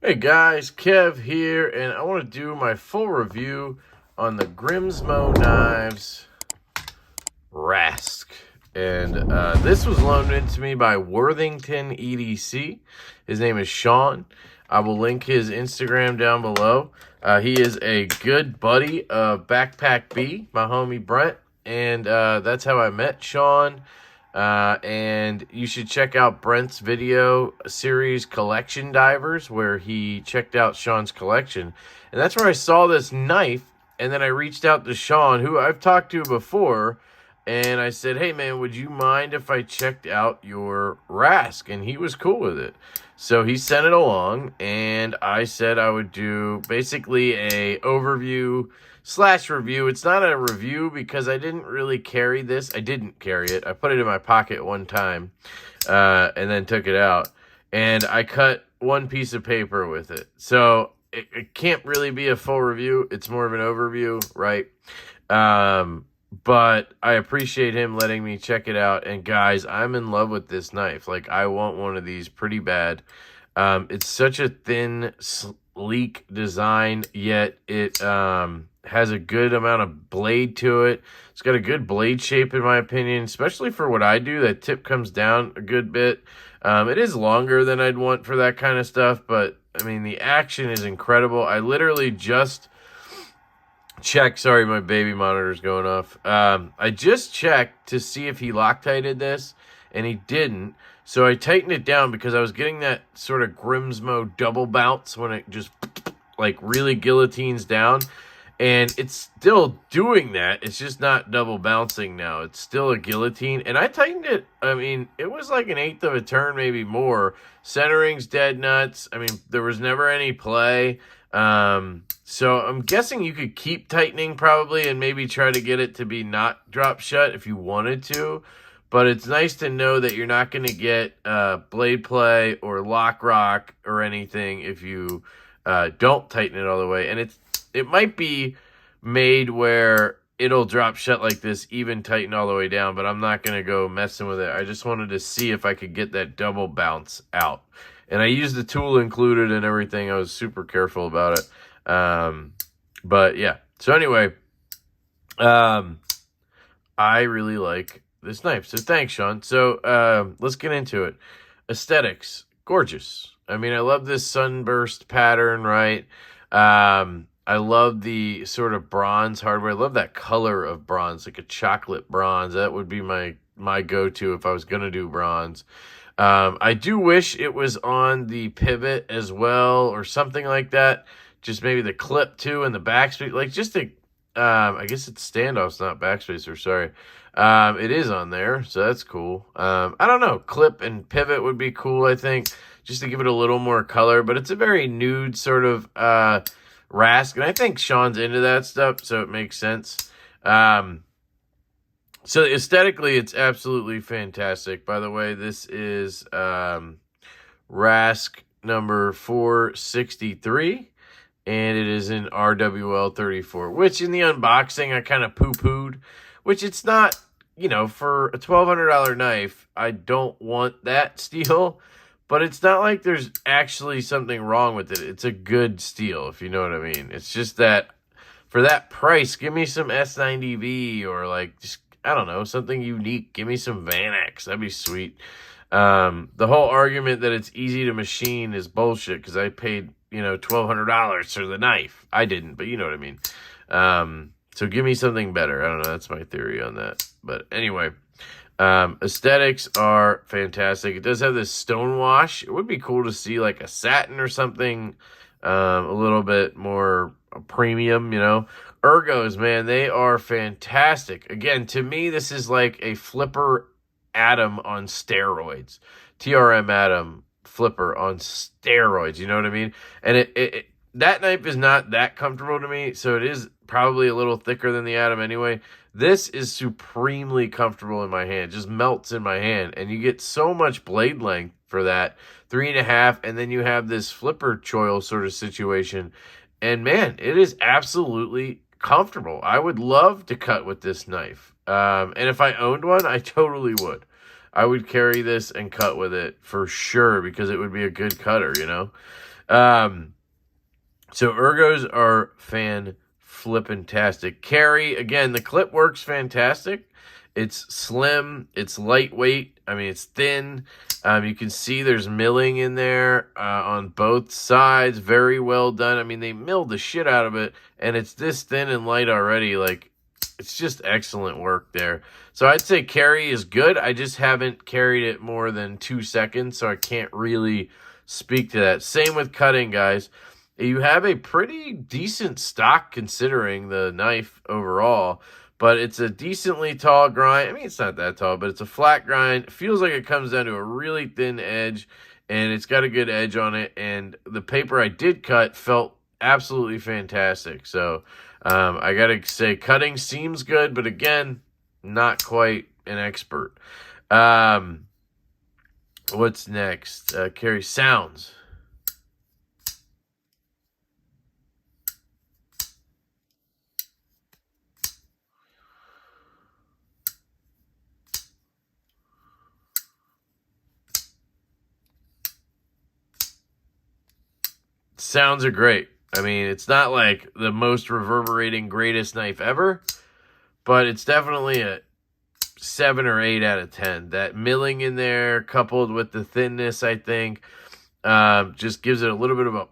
Hey guys, Kev here, and I want to do my full review on the Grimsmo Knives Rask. And this was loaned into me by Worthington EDC. His name is Sean. I will link his Instagram down below. He is a good buddy of Backpack B, my homie Brent, and that's how I met Sean. And you should check out Brent's video series Collection Divers, where he checked out Sean's collection. And that's where I saw this knife, and then I reached out to Sean, who I've talked to before, and I said, hey man, would you mind if I checked out your Rask? And he was cool with it. So he sent it along, and I said I would do basically a overview / review. It's not a review because I didn't really carry this. I didn't carry it. I put it in my pocket one time and then took it out. And I cut one piece of paper with it. So it can't really be a full review. It's more of an overview, right? But I appreciate him letting me check it out. And guys, I'm in love with this knife. Like, I want one of these pretty bad. It's such a thin, sleek design, yet it has a good amount of blade to it. It's got a good blade shape, in my opinion, especially for what I do. That tip comes down a good bit. It is longer than I'd want for that kind of stuff, but, I mean, the action is incredible. I literally just checked. Sorry, my baby monitor's going off. I just checked to see if he Loctited this, and he didn't. So I tightened it down because I was getting that sort of Grimsmo double bounce when it just like really guillotines down. And it's still doing that. It's just not double bouncing now. It's still a guillotine. And I tightened it. I mean, it was like 1/8 of a turn, maybe more. Centering's dead nuts. I mean, there was never any play. So I'm guessing you could keep tightening probably and maybe try to get it to be not drop shut if you wanted to. But it's nice to know that you're not going to get blade play or lock rock or anything if you don't tighten it all the way. And it might be made where it'll drop shut like this, even tighten all the way down, but I'm not going to go messing with it. I just wanted to see if I could get that double bounce out. And I used the tool included and everything. I was super careful about it. But yeah. So anyway, I really like this knife. So thanks, Sean. So let's get into it. Aesthetics. Gorgeous. I mean, I love this sunburst pattern, right? I love the sort of bronze hardware. I love that color of bronze, like a chocolate bronze. That would be my go-to if I was going to do bronze. I do wish it was on the pivot as well or something like that. Just maybe the clip too and the backspacer. Like just a, I guess it's standoffs, not backspacer. Sorry. It is on there, so that's cool. I don't know. Clip and pivot would be cool, I think, just to give it a little more color. But it's a very nude sort of Rask, and I think Sean's into that stuff, so it makes sense. So aesthetically, it's absolutely fantastic. By the way, this is Rask number 463, and it is in RWL 34, which in the unboxing I kind of poo-pooed, which it's not, you know, for a $1,200 knife, I don't want that steel, but it's not like there's actually something wrong with it. It's a good steel, if you know what I mean. It's just that for that price, give me some S90V or like just, I don't know, something unique. Give me some Vanax. That'd be sweet. The whole argument that it's easy to machine is bullshit because I paid, you know, $1,200 for the knife. I didn't, but you know what I mean. So give me something better. I don't know. That's my theory on that. But anyway, aesthetics are fantastic. It does have this stone wash. It would be cool to see like a satin or something a little bit more premium, you know. Ergos, man, they are fantastic. Again, to me, this is like a flipper Atom on steroids. TRM Atom flipper on steroids, you know what I mean? And that knife is not that comfortable to me, so it is probably a little thicker than the Atom anyway. This is supremely comfortable in my hand. It just melts in my hand, and you get so much blade length for that. 3.5, and then you have this flipper choil sort of situation. And man, it is absolutely comfortable. I would love to cut with this knife. And if I owned one, I totally would. I would carry this and cut with it for sure because it would be a good cutter, you know. So ergos are flippin-tastic. Carry, again, the clip works fantastic. It's slim. It's lightweight. I mean, it's thin. You can see there's milling in there on both sides. Very well done. I mean, they milled the shit out of it, and it's this thin and light already. Like, it's just excellent work there. So I'd say carry is good. I just haven't carried it more than 2 seconds, so I can't really speak to that. Same with cutting, guys. You have a pretty decent stock considering the knife overall, but it's a decently tall grind. I mean, it's not that tall, but it's a flat grind. It feels like it comes down to a really thin edge, and it's got a good edge on it, and the paper I did cut felt absolutely fantastic. So I gotta say, cutting seems good, but again, not quite an expert. What's next? Carry sounds. Sounds are great. I mean, it's not like the most reverberating greatest knife ever, but it's definitely a 7 or 8 out of 10. That milling in there, coupled with the thinness, I think, just gives it a little bit of a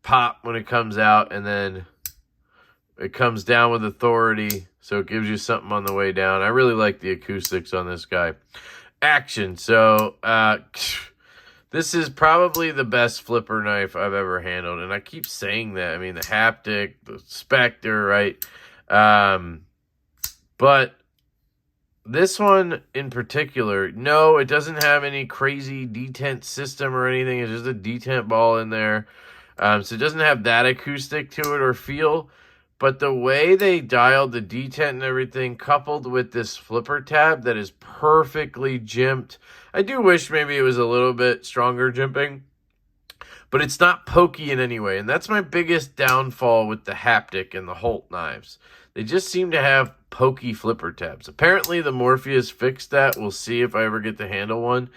pop when it comes out, and then it comes down with authority, so it gives you something on the way down. I really like the acoustics on this guy. Action. So, this is probably the best flipper knife I've ever handled, and I keep saying that. I mean, the haptic, the Spectre, right? But this one in particular, no, it doesn't have any crazy detent system or anything. It's just a detent ball in there. So it doesn't have that acoustic to it or feel. But the way they dialed the detent and everything, coupled with this flipper tab that is perfectly jimped. I do wish maybe it was a little bit stronger jimping, but it's not pokey in any way. And that's my biggest downfall with the haptic and the Holt knives. They just seem to have pokey flipper tabs. Apparently the Morpheus fixed that. We'll see if I ever get to handle one.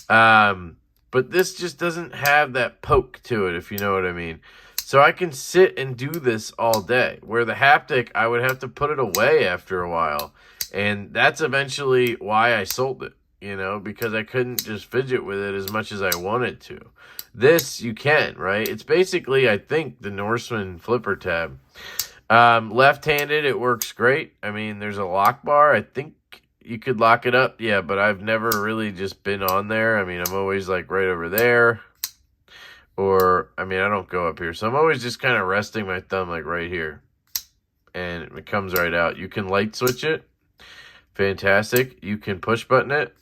But this just doesn't have that poke to it, if you know what I mean. So I can sit and do this all day, where the haptic, I would have to put it away after a while. And that's eventually why I sold it, you know, because I couldn't just fidget with it as much as I wanted to. This, you can, right? It's basically, I think, the Norseman flipper tab. Left-handed, it works great. I mean, there's a lock bar. I think you could lock it up. Yeah, but I've never really just been on there. I mean, I'm always like right over there. Or, I mean, I don't go up here. So I'm always just kind of resting my thumb like right here. And it comes right out. You can light switch it. Fantastic. You can push button it.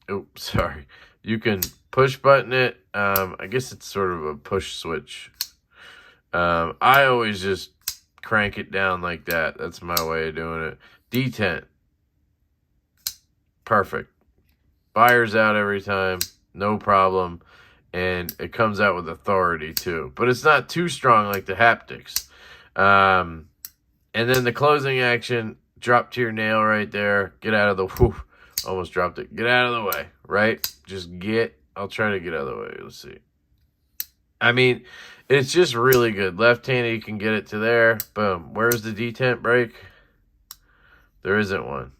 Oh, sorry. You can push button it. I guess it's sort of a push switch. I always just crank it down like that. That's my way of doing it. Detent. Perfect. Fires out every time. No problem. And it comes out with authority too. But it's not too strong like the haptics. And then the closing action, drop to your nail right there. Get out of the... Whew, almost dropped it. Get out of the way, right? Just get... I'll try to get out of the way. Let's see. I mean, it's just really good. Left-handed, you can get it to there. Boom. Where's the detent brake? There isn't one.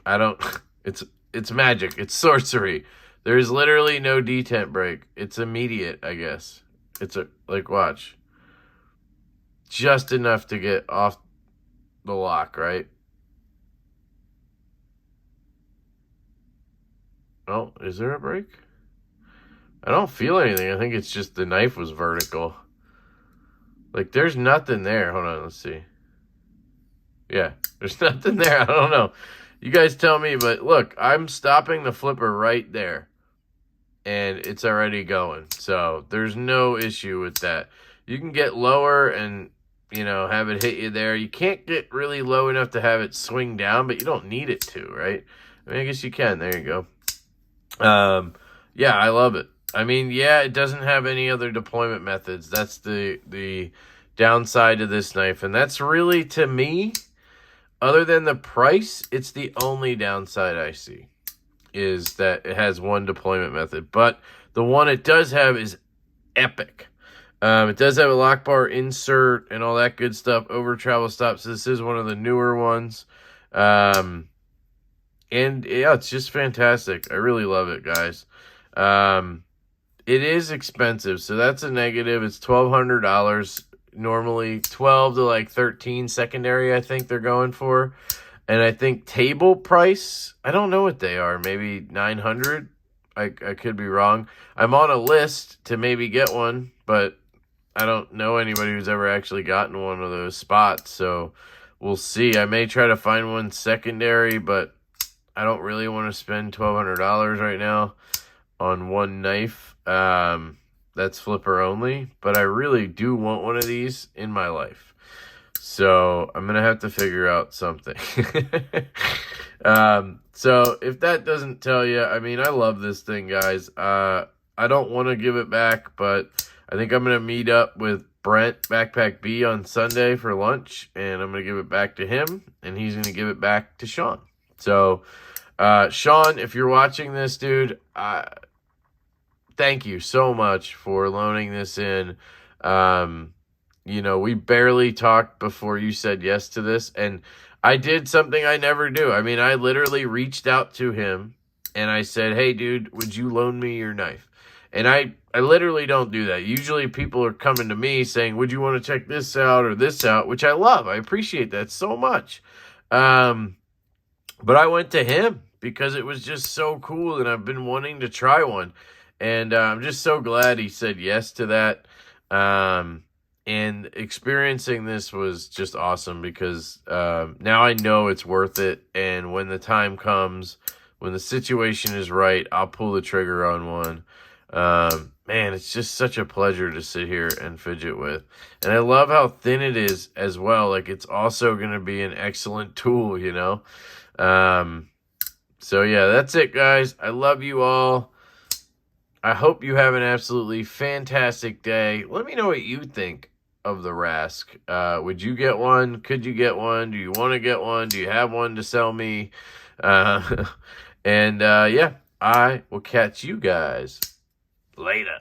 I don't... It's magic. It's sorcery. There's literally no detent brake. It's immediate, I guess. It's a... Like, watch. Just enough to get off the lock, right? Oh, is there a brake? I don't feel anything. I think it's just the knife was vertical. Like, there's nothing there. Hold on, let's see. Yeah, there's nothing there. I don't know. You guys tell me, but look, I'm stopping the flipper right there. And it's already going. So, there's no issue with that. You can get lower and, you know, have it hit you there. You can't get really low enough to have it swing down, but you don't need it to, right? I mean, I guess you can. There you go. Yeah, I love it. I mean, yeah, it doesn't have any other deployment methods. That's the downside to this knife. And that's really, to me, other than the price, it's the only downside I see, is that it has one deployment method. But the one it does have is epic. It does have a lock bar insert and all that good stuff over travel stops. This is one of the newer ones. And yeah, it's just fantastic. I really love it, guys. It is expensive, so that's a negative. It's $1,200 normally, 12 to like 13 secondary, I think they're going for. And I think table price, I don't know what they are, maybe 900. I could be wrong. I'm on a list to maybe get one, but I don't know anybody who's ever actually gotten one of those spots, so we'll see. I may try to find one secondary, but I don't really want to spend $1,200 right now on one knife. That's flipper only, but I really do want one of these in my life. So I'm going to have to figure out something. So if that doesn't tell you, I mean, I love this thing, guys. I don't want to give it back, but I think I'm going to meet up with Brent, Backpack B, on Sunday for lunch, and I'm going to give it back to him, and he's going to give it back to Sean. So, Sean, if you're watching this, dude, thank you so much for loaning this in. You know, we barely talked before you said yes to this, and I did something I never do. I mean, I literally reached out to him, and I said, hey, dude, would you loan me your knife? And I literally don't do that. Usually people are coming to me saying, would you want to check this out or this out, which I love. I appreciate that so much. But I went to him because it was just so cool, and I've been wanting to try one. And I'm just so glad he said yes to that. And experiencing this was just awesome because now I know it's worth it. And when the time comes, when the situation is right, I'll pull the trigger on one. Man, it's just such a pleasure to sit here and fidget with. And I love how thin it is as well. Like, it's also going to be an excellent tool, you know? So yeah, that's it, guys. I love you all. I hope you have an absolutely fantastic day. Let me know what you think of the Rask. Would you get one? Could you get one? Do you want to get one? Do you have one to sell me? Yeah, I will catch you guys later.